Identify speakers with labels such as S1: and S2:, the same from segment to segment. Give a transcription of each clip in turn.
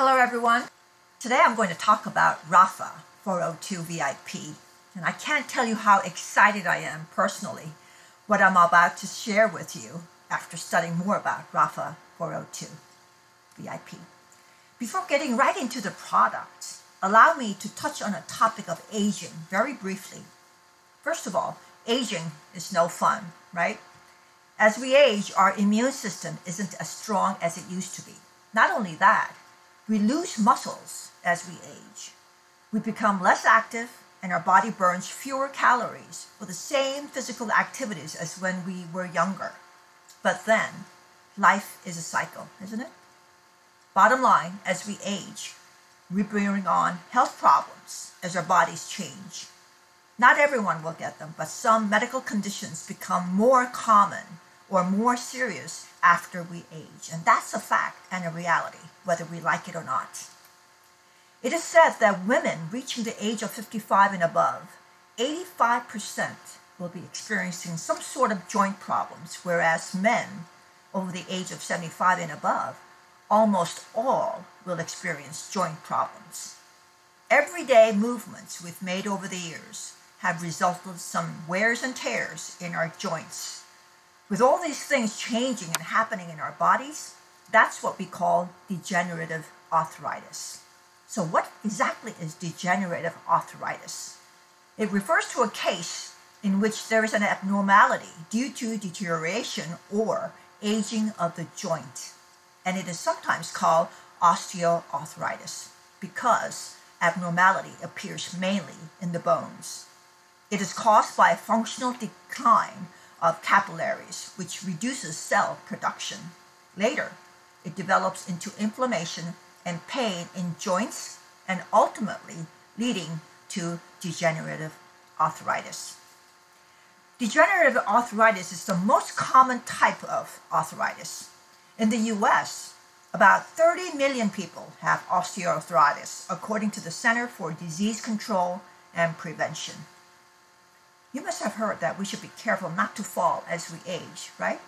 S1: Hello everyone. Today I'm going to talk about Rapha 402 VIP, and I can't tell you how excited I am personally what I'm about to share with you after studying more about Rapha 402 VIP. Before getting right into the product, allow me to touch on a topic of aging very briefly. First of all, aging is no fun, right? As we age, our immune system isn't as strong as it used to be. Not only that, we lose muscles as we age. We become less active and our body burns fewer calories for the same physical activities as when we were younger. But then, life is a cycle, isn't it? Bottom line, as we age, we bring on health problems as our bodies change. Not everyone will get them, but some medical conditions become more common or more serious after we age. And that's a fact and a reality, whether we like it or not. It is said that women reaching the age of 55 and above, 85% will be experiencing some sort of joint problems, whereas men over the age of 75 and above, almost all will experience joint problems. Everyday movements we've made over the years have resulted in some wears and tears in our joints. With all these things changing and happening in our bodies, that's what we call degenerative arthritis. So what exactly is degenerative arthritis? It refers to a case in which there is an abnormality due to deterioration or aging of the joint. And it is sometimes called osteoarthritis because abnormality appears mainly in the bones. It is caused by a functional decline of capillaries, which reduces cell production. Later, it develops into inflammation and pain in joints and ultimately leading to degenerative arthritis. Degenerative arthritis is the most common type of arthritis. In the US, about 30 million people have osteoarthritis, according to the Center for Disease Control and Prevention. You must have heard that we should be careful not to fall as we age, right?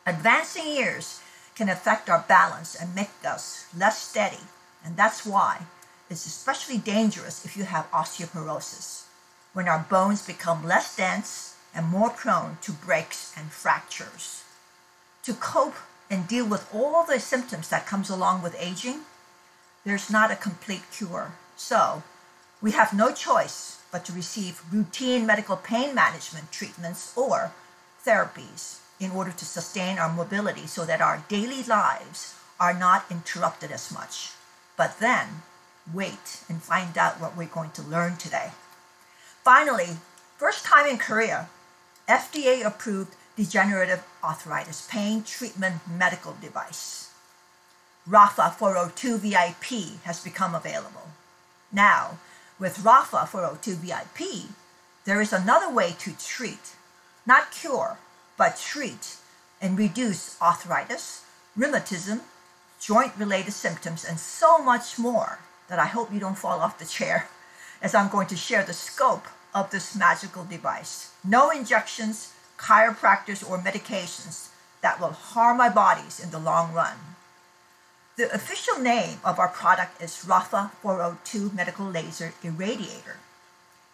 S1: Advancing years can affect our balance and make us less steady, and that's why it's especially dangerous if you have osteoporosis, when our bones become less dense and more prone to breaks and fractures. To cope and deal with all the symptoms that comes along with aging, there's not a complete cure. So we have no choice but to receive routine medical pain management treatments or therapies in order to sustain our mobility so that our daily lives are not interrupted as much. But then, wait and find out what we're going to learn today. Finally, first time in Korea, FDA-approved degenerative arthritis pain treatment medical device. Rapha 402 VIP has become available. Now, with Rapha 402 VIP, there is another way to treat, not cure, but treat and reduce arthritis, rheumatism, joint-related symptoms, and so much more that I hope you don't fall off the chair as I'm going to share the scope of this magical device. No injections, chiropractors, or medications that will harm our bodies in the long run. The official name of our product is Rapha 402 Medical Laser Irradiator,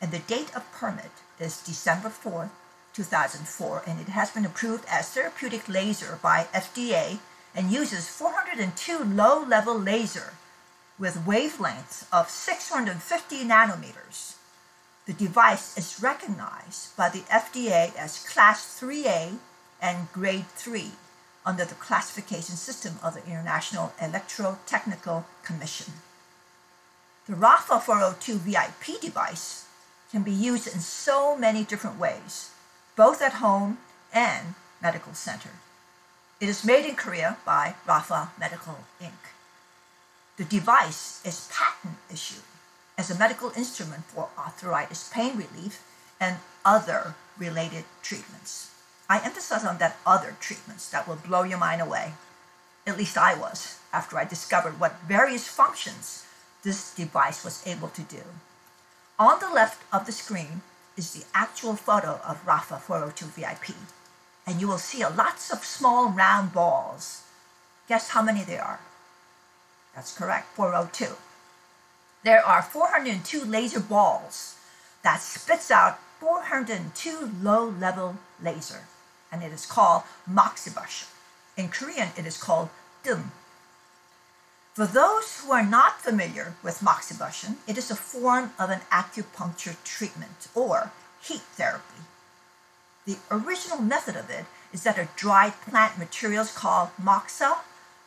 S1: and the date of permit is December 4, 2004, and it has been approved as therapeutic laser by FDA and uses 402 low-level laser with wavelengths of 650 nanometers. The device is recognized by the FDA as Class 3A and Grade 3 under the classification system of the International Electrotechnical Commission. The Rapha 402 VIP device can be used in so many different ways, both at home and medical center. It is made in Korea by Rapha Medical Inc. The device is patent issued as a medical instrument for arthritis pain relief and other related treatments. I emphasize on that other treatments that will blow your mind away. At least I was, after I discovered what various functions this device was able to do. On the left of the screen is the actual photo of Rapha 402 VIP, and you will see lots of small round balls. Guess how many there are? That's correct, 402. There are 402 laser balls that spits out 402 low-level laser, and it is called moxibustion. In Korean, it is called dim. For those who are not familiar with moxibustion, it is a form of an acupuncture treatment or heat therapy. The original method of it is that a dried plant materials called moxa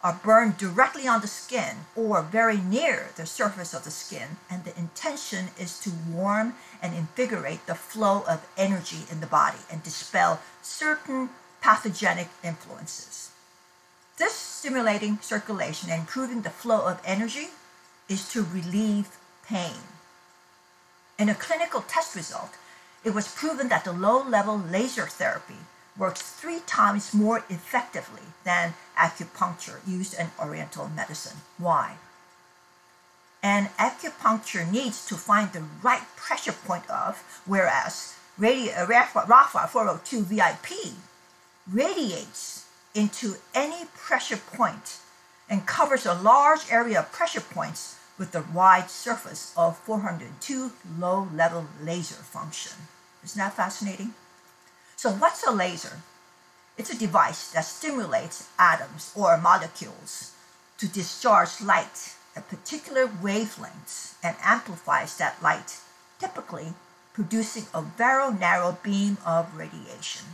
S1: are burned directly on the skin or very near the surface of the skin, and the intention is to warm and invigorate the flow of energy in the body and dispel certain pathogenic influences. This stimulating circulation and improving the flow of energy is to relieve pain. In a clinical test result, it was proven that the low-level laser therapy works 3 times more effectively than acupuncture used in Oriental medicine. Why? And acupuncture needs to find the right pressure point of, whereas Rapha 402 VIP radiates into any pressure point and covers a large area of pressure points with the wide surface of 402 low-level laser function. Isn't that fascinating? So what's a laser? It's a device that stimulates atoms or molecules to discharge light at particular wavelengths and amplifies that light, typically producing a very narrow beam of radiation.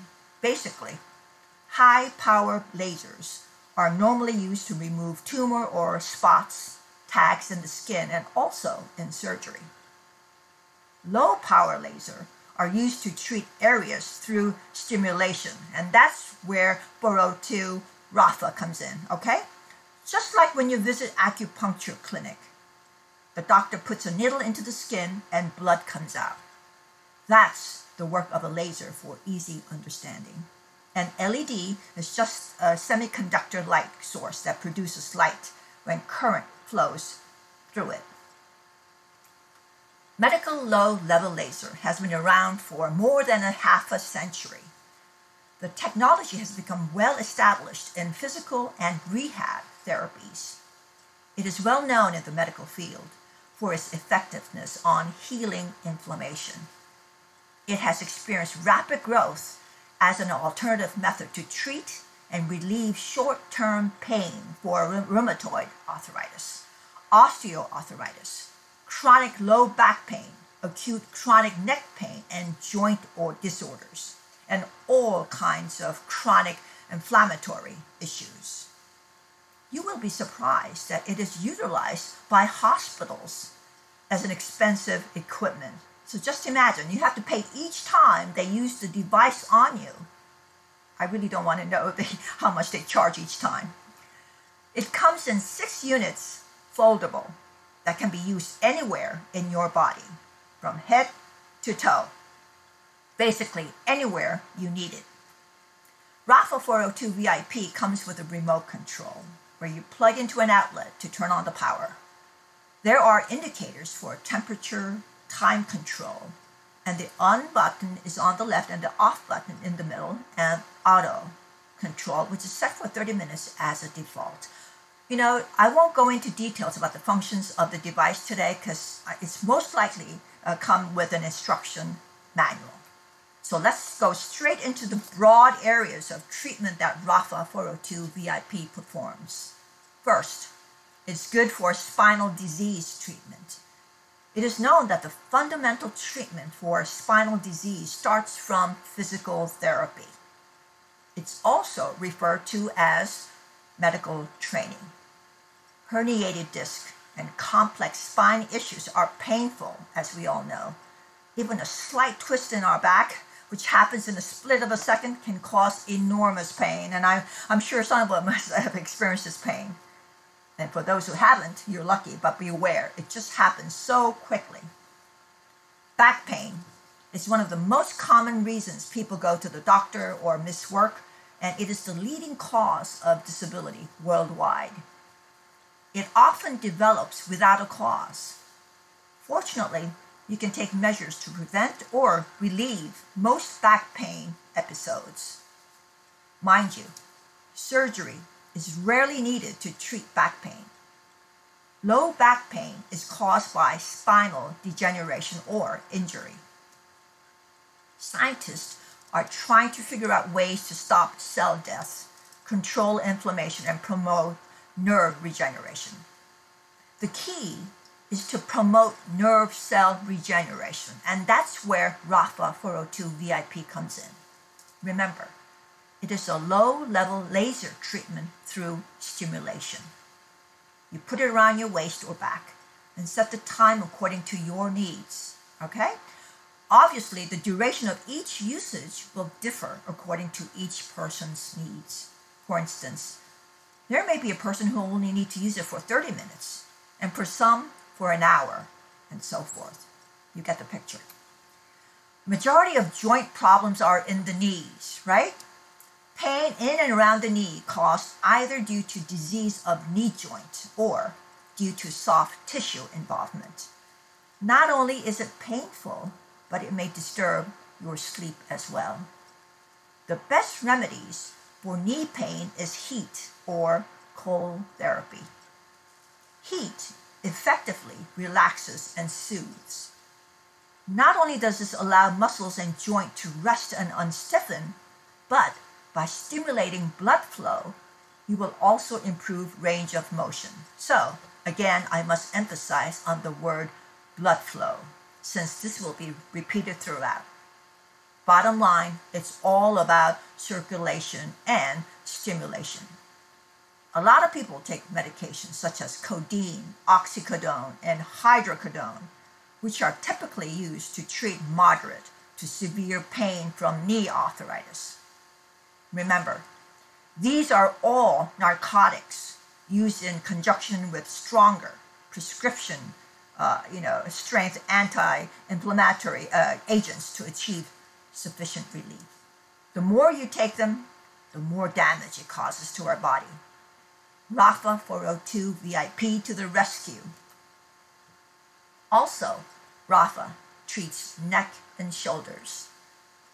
S1: Basically, high-power lasers are normally used to remove tumor or spots, tags in the skin, and also in surgery. Low-power lasers are used to treat areas through stimulation, and that's where 402 Rapha comes in, okay? Just like when you visit acupuncture clinic, the doctor puts a needle into the skin and blood comes out. That's the work of a laser for easy understanding. An LED is just a semiconductor light source that produces light when current flows through it. Medical low-level laser has been around for more than half a century. The technology has become well established in physical and rehab therapies. It is well known in the medical field for its effectiveness on healing inflammation. It has experienced rapid growth as an alternative method to treat and relieve short-term pain for rheumatoid arthritis, osteoarthritis, chronic low back pain, acute chronic neck pain, and joint or disorders, and all kinds of chronic inflammatory issues. You will be surprised that it is utilized by hospitals as an expensive equipment. So just imagine, you have to pay each time they use the device on you. I really don't want to know how much they charge each time. It comes in 6 units, foldable, that can be used anywhere in your body, from head to toe. Basically, anywhere you need it. Rapha 402 VIP comes with a remote control, where you plug into an outlet to turn on the power. There are indicators for temperature, time control, and the on button is on the left and the off button in the middle, and auto control, which is set for 30 minutes as a default. You know, I won't go into details about the functions of the device today because it's most likely come with an instruction manual. So let's go straight into the broad areas of treatment that Rapha 402 VIP performs. First, it's good for spinal disease treatment. It is known that the fundamental treatment for spinal disease starts from physical therapy. It's also referred to as medical training. Herniated disc and complex spine issues are painful, as we all know. Even a slight twist in our back, which happens in a split of a second, can cause enormous pain. And I'm sure some of us have experienced this pain. And for those who haven't, you're lucky, but beware, it just happens so quickly. Back pain is one of the most common reasons people go to the doctor or miss work, and it is the leading cause of disability worldwide. It often develops without a cause. Fortunately, you can take measures to prevent or relieve most back pain episodes. Mind you, surgery is rarely needed to treat back pain. Low back pain is caused by spinal degeneration or injury. Scientists are trying to figure out ways to stop cell death, control inflammation, and promote nerve regeneration. The key is to promote nerve cell regeneration, and that's where Rapha 402 VIP comes in. Remember, it is a low-level laser treatment through stimulation. You put it around your waist or back and set the time according to your needs, okay? Obviously, the duration of each usage will differ according to each person's needs. For instance, there may be a person who will only need to use it for 30 minutes, and for some, for an hour, and so forth. You get the picture. Majority of joint problems are in the knees, right? Pain in and around the knee caused either due to disease of knee joint or due to soft tissue involvement. Not only is it painful, but it may disturb your sleep as well. The best remedies for knee pain is heat or cold therapy. Heat effectively relaxes and soothes. Not only does this allow muscles and joint to rest and unstiffen, but by stimulating blood flow, you will also improve range of motion. So, again, I must emphasize on the word blood flow, since this will be repeated throughout. Bottom line, it's all about circulation and stimulation. A lot of people take medications such as codeine, oxycodone, and hydrocodone, which are typically used to treat moderate to severe pain from knee arthritis. Remember, these are all narcotics used in conjunction with stronger prescription, strength anti-inflammatory agents to achieve sufficient relief. The more you take them, the more damage it causes to our body. Rapha 402 VIP to the rescue. Also, Rapha treats neck and shoulders.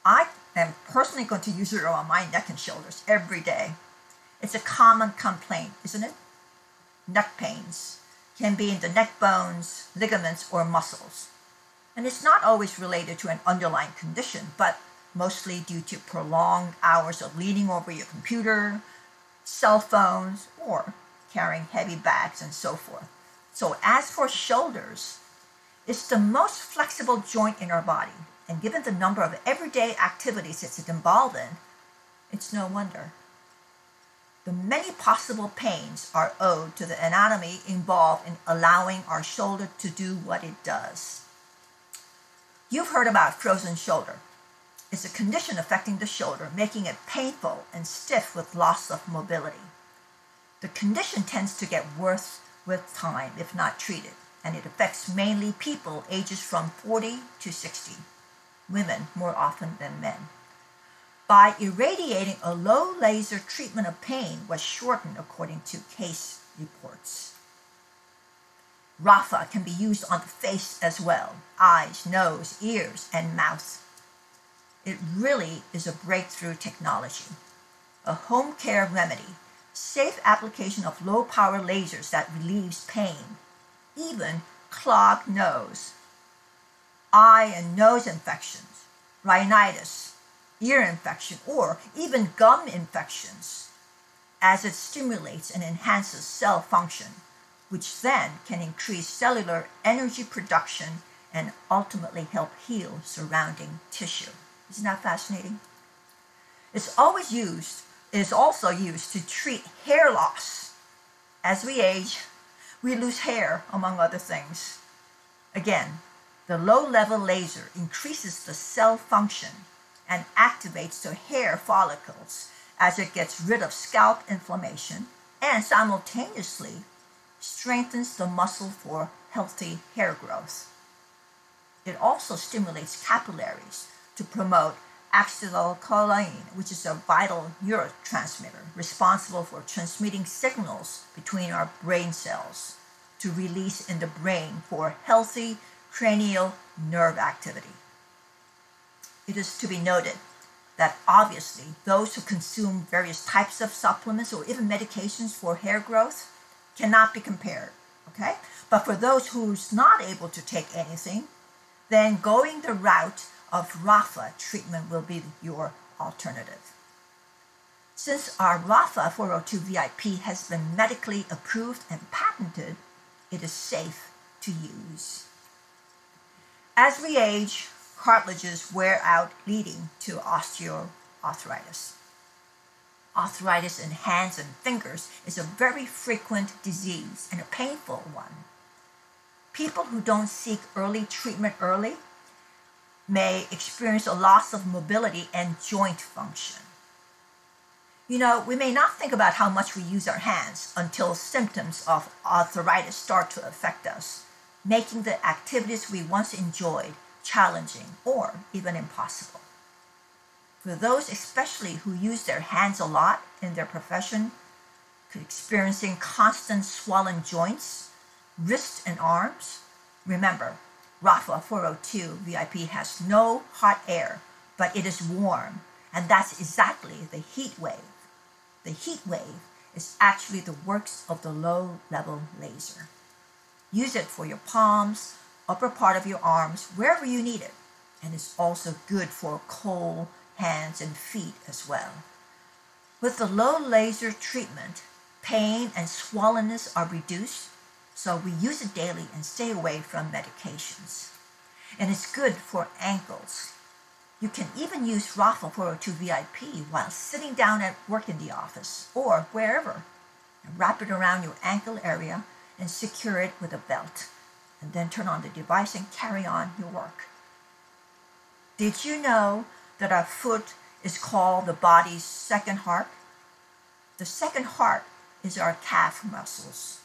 S1: I am personally going to use it on my neck and shoulders every day. It's a common complaint, isn't it? Neck pains can be in the neck bones, ligaments, or muscles. And it's not always related to an underlying condition, but mostly due to prolonged hours of leaning over your computer, cell phones, or carrying heavy bags and so forth. So as for shoulders, it's the most flexible joint in our body. And given the number of everyday activities it's involved in, it's no wonder. The many possible pains are owed to the anatomy involved in allowing our shoulder to do what it does. You've heard about frozen shoulder. It's a condition affecting the shoulder, making it painful and stiff with loss of mobility. The condition tends to get worse with time if not treated, and it affects mainly people ages from 40 to 60, women more often than men. By irradiating, a low laser treatment of pain was shortened according to case reports. Rapha can be used on the face as well, eyes, nose, ears, and mouth. It really is a breakthrough technology, a home care remedy, safe application of low-power lasers that relieves pain, even clogged nose, eye and nose infections, rhinitis, ear infection, or even gum infections, as it stimulates and enhances cell function, which then can increase cellular energy production and ultimately help heal surrounding tissue. Isn't that fascinating? It's also used to treat hair loss. As we age, we lose hair, among other things. Again, the low-level laser increases the cell function and activates the hair follicles as it gets rid of scalp inflammation and simultaneously strengthens the muscle for healthy hair growth. It also stimulates capillaries to promote acetylcholine, which is a vital neurotransmitter responsible for transmitting signals between our brain cells to release in the brain for healthy cranial nerve activity. It is to be noted that obviously those who consume various types of supplements or even medications for hair growth cannot be compared, okay? But for those who's not able to take anything, then going the route of Rapha treatment will be your alternative. Since our Rapha 402 VIP has been medically approved and patented, it is safe to use. As we age, cartilages wear out, leading to osteoarthritis. Arthritis in hands and fingers is a very frequent disease and a painful one. People who don't seek early treatment may experience a loss of mobility and joint function. We may not think about how much we use our hands until symptoms of arthritis start to affect us, making the activities we once enjoyed challenging or even impossible. For those especially who use their hands a lot in their profession, experiencing constant swollen joints, wrists and arms, remember, Rapha 402 VIP has no hot air, but it is warm, and that's exactly the heat wave. The heat wave is actually the works of the low-level laser. Use it for your palms, upper part of your arms, wherever you need it, and it's also good for cold hands and feet as well. With the low laser treatment, pain and swollenness are reduced, so we use it daily and stay away from medications. And it's good for ankles. You can even use Rapha 402 VIP while sitting down at work in the office or wherever. And wrap it around your ankle area and secure it with a belt. And then turn on the device and carry on your work. Did you know that our foot is called the body's second heart? The second heart is our calf muscles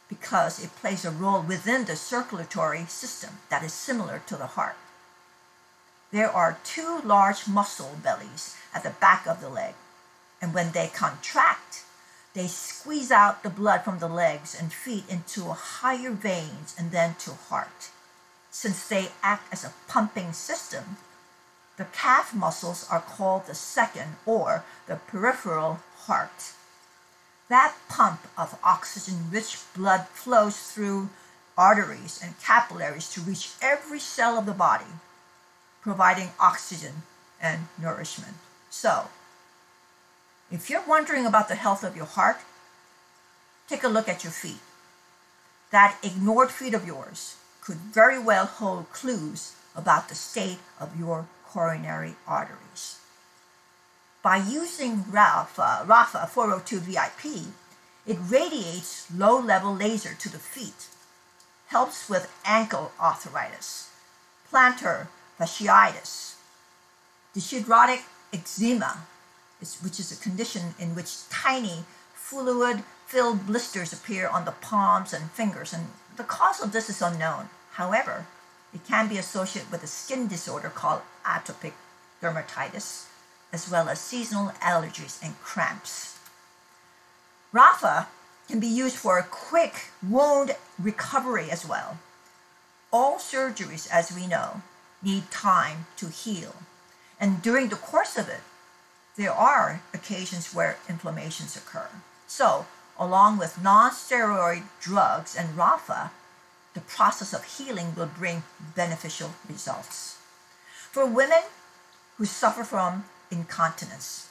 S1: because it plays a role within the circulatory system that is similar to the heart. There are two large muscle bellies at the back of the leg, and when they contract, they squeeze out the blood from the legs and feet into higher veins and then to heart. Since they act as a pumping system, the calf muscles are called the second or the peripheral heart. That pump of oxygen-rich blood flows through arteries and capillaries to reach every cell of the body, providing oxygen and nourishment. So, if you're wondering about the health of your heart, take a look at your feet. That ignored feet of yours could very well hold clues about the state of your coronary arteries. By using Rapha 402 VIP, it radiates low-level laser to the feet, helps with ankle arthritis, plantar fasciitis, dihydrotic eczema, which is a condition in which tiny fluid-filled blisters appear on the palms and fingers, and the cause of this is unknown. However, it can be associated with a skin disorder called atopic dermatitis, as well as seasonal allergies and cramps. Rapha can be used for a quick wound recovery as well. All surgeries, as we know, need time to heal. And during the course of it, there are occasions where inflammations occur. So, along with non-steroid drugs and Rapha, the process of healing will bring beneficial results. For women who suffer from incontinence,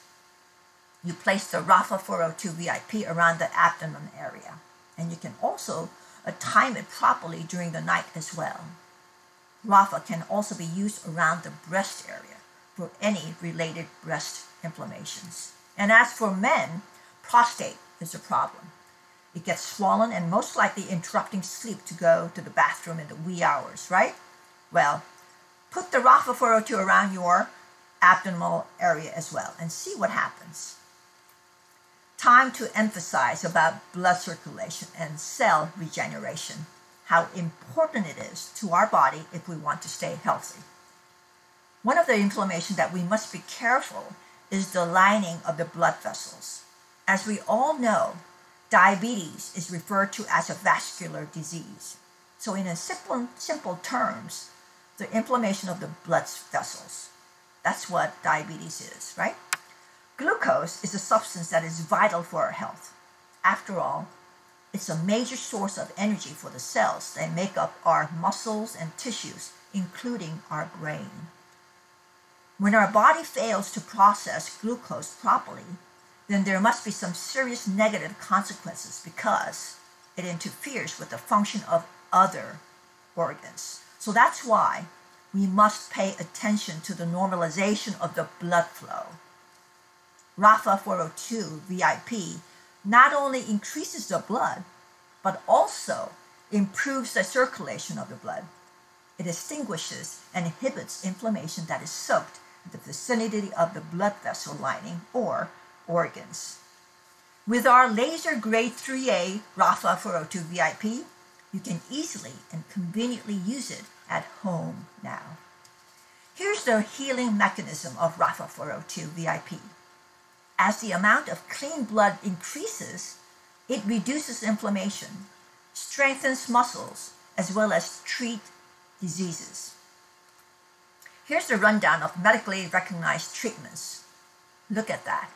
S1: you place the Rapha 402 VIP around the abdomen area, and you can also time it properly during the night as well. Rapha can also be used around the breast area for any related breast inflammations. And as for men, prostate is a problem. It gets swollen and most likely interrupting sleep to go to the bathroom in the wee hours, right? Well, put the Rapha 402 around your abdominal area as well and see what happens. Time to emphasize about blood circulation and cell regeneration, how important it is to our body if we want to stay healthy. One of the inflammations that we must be careful is the lining of the blood vessels. As we all know, diabetes is referred to as a vascular disease. So in simple terms, the inflammation of the blood vessels. That's what diabetes is, right? Glucose is a substance that is vital for our health. After all, It's a major source of energy for the cells that make up our muscles and tissues, including our brain. When our body fails to process glucose properly, then there must be some serious negative consequences because it interferes with the function of other organs. So that's why we must pay attention to the normalization of the blood flow. Rapha 402 VIP not only increases the blood, but also improves the circulation of the blood. It extinguishes and inhibits inflammation that is soaked in the vicinity of the blood vessel lining or organs. With our laser grade 3A Rapha 402 VIP, you can easily and conveniently use it at home now. Here's the healing mechanism of Rapha 402 VIP. As the amount of clean blood increases, it reduces inflammation, strengthens muscles, as well as treat diseases. Here's the rundown of medically recognized treatments. Look at that.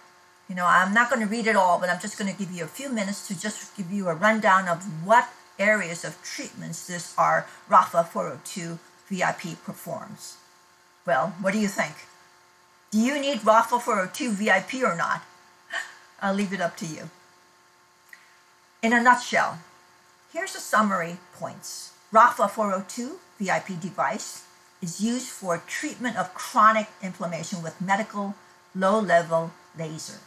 S1: I'm not going to read it all, but I'm just going to give you a few minutes to just give you a rundown of what areas of treatments this our Rapha 402 VIP performs. Well, what do you think? Do you need Rapha 402 VIP or not? I'll leave it up to you. In a nutshell, here's the summary points. Rapha 402 VIP device is used for treatment of chronic inflammation with medical low-level laser.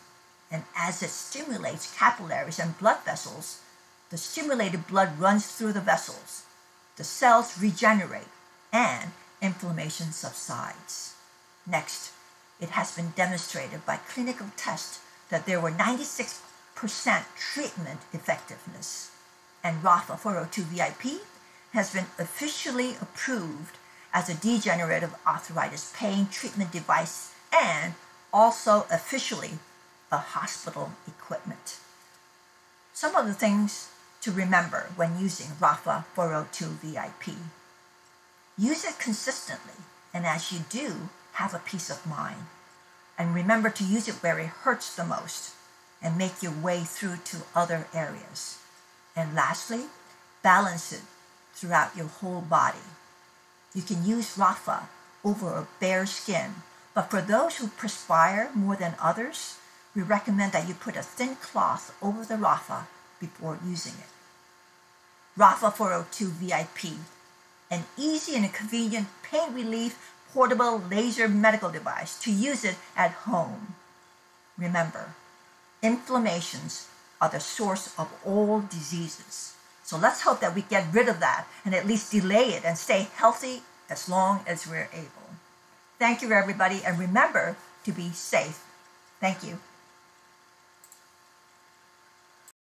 S1: And as it stimulates capillaries and blood vessels, the stimulated blood runs through the vessels. The cells regenerate and inflammation subsides. Next, it has been demonstrated by clinical tests that there were 96% treatment effectiveness. And Rapha 402 VIP has been officially approved as a degenerative arthritis pain treatment device and also officially a hospital equipment. Some of the things to remember when using Rapha 402 VIP. Use it consistently, and as you do, have a peace of mind. And remember to use it where it hurts the most and make your way through to other areas. And lastly, balance it throughout your whole body. You can use Rapha over a bare skin, but for those who perspire more than others, we recommend that you put a thin cloth over the Rapha before using it. Rapha 402 VIP, an easy and convenient pain relief portable laser medical device to use it at home. Remember, inflammations are the source of all diseases. So let's hope that we get rid of that and at least delay it and stay healthy as long as we're able. Thank you, everybody, and remember to be safe. Thank you.